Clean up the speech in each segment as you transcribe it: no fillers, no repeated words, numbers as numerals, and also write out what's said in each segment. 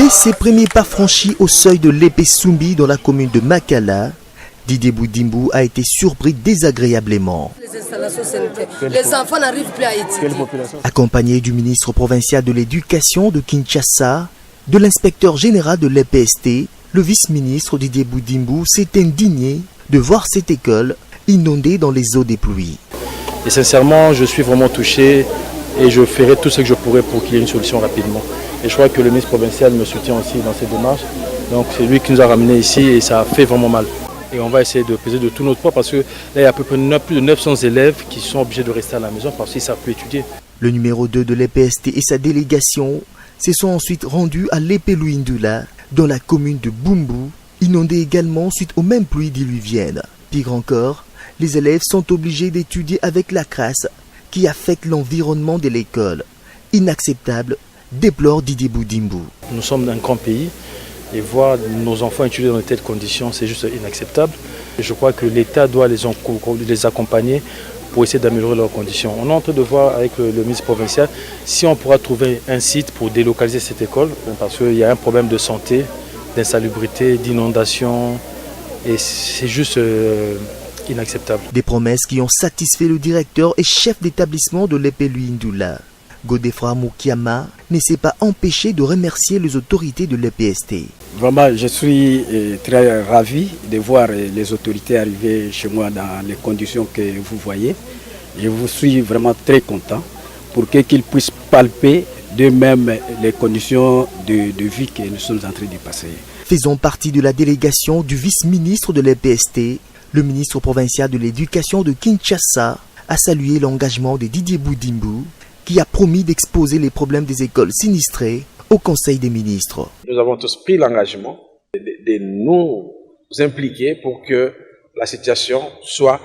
Dès ses premiers pas franchis au seuil de l'épée Soumbi dans la commune de Makala, Didier Boudimbo a été surpris désagréablement. Les enfants n'arrivent plus à étudier. Accompagné du ministre provincial de l'Éducation de Kinshasa, de l'inspecteur général de l'EPST, le vice-ministre Didier Boudimbo s'est indigné de voir cette école inondée dans les eaux des pluies. Et sincèrement, je suis vraiment touché et je ferai tout ce que je pourrai pour qu'il y ait une solution rapidement. Et je crois que le ministre provincial me soutient aussi dans cette démarche. Donc c'est lui qui nous a ramenés ici et ça a fait vraiment mal. Et on va essayer de peser de tout notre poids parce que là, il y a à peu près plus de 900 élèves qui sont obligés de rester à la maison parce qu'ils ne savent plus étudier. Le numéro 2 de l'EPST et sa délégation se sont ensuite rendus à l'épée Louindula, dans la commune de Bumbu, inondée également suite aux mêmes pluies diluviennes. Pire encore, les élèves sont obligés d'étudier avec la crasse qui affecte l'environnement de l'école. Inacceptable, déplore Didier Boudimbo. Nous sommes dans un grand pays. Et voir nos enfants étudier dans de telles conditions, c'est juste inacceptable. Et je crois que l'État doit les accompagner pour essayer d'améliorer leurs conditions. On est en train de voir avec le ministre provincial si on pourra trouver un site pour délocaliser cette école, parce qu'il y a un problème de santé, d'insalubrité, d'inondation, et c'est juste inacceptable. Des promesses qui ont satisfait le directeur et chef d'établissement de l'épée Louindula. Godefroy Moukiama ne s'est pas empêché de remercier les autorités de l'EPST. Vraiment, je suis très ravi de voir les autorités arriver chez moi dans les conditions que vous voyez. Je vous suis vraiment très content pour qu'ils puissent palper d'eux-mêmes les conditions de vie que nous sommes en train de passer. Faisant partie de la délégation du vice-ministre de l'EPST, le ministre provincial de l'Éducation de Kinshasa a salué l'engagement de Didier Boudimbo, qui a promis d'exposer les problèmes des écoles sinistrées au Conseil des ministres. Nous avons tous pris l'engagement de nous impliquer pour que la situation soit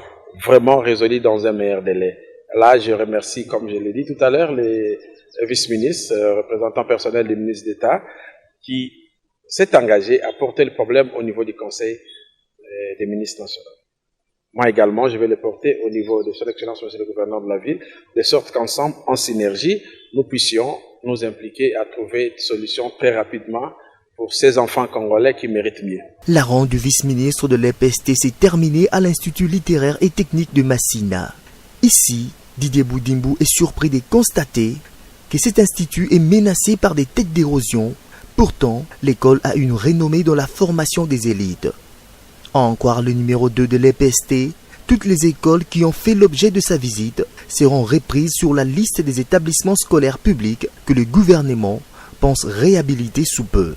vraiment résolue dans un meilleur délai. Là, je remercie, comme je l'ai dit tout à l'heure, les vice-ministres, représentants personnels des ministres d'État, qui s'est engagé à porter le problème au niveau du Conseil des ministres nationaux. Moi également, je vais le porter au niveau de son Excellence, Monsieur le gouverneur de la ville, de sorte qu'ensemble, en synergie, nous puissions nous impliquer à trouver des solutions très rapidement pour ces enfants congolais qui méritent mieux. La ronde du vice-ministre de l'EPST s'est terminée à l'Institut littéraire et technique de Massina. Ici, Didier Boudimbo est surpris de constater que cet institut est menacé par des têtes d'érosion. Pourtant, l'école a une renommée dans la formation des élites. À en croire le numéro 2 de l'EPST, toutes les écoles qui ont fait l'objet de sa visite seront reprises sur la liste des établissements scolaires publics que le gouvernement pense réhabiliter sous peu.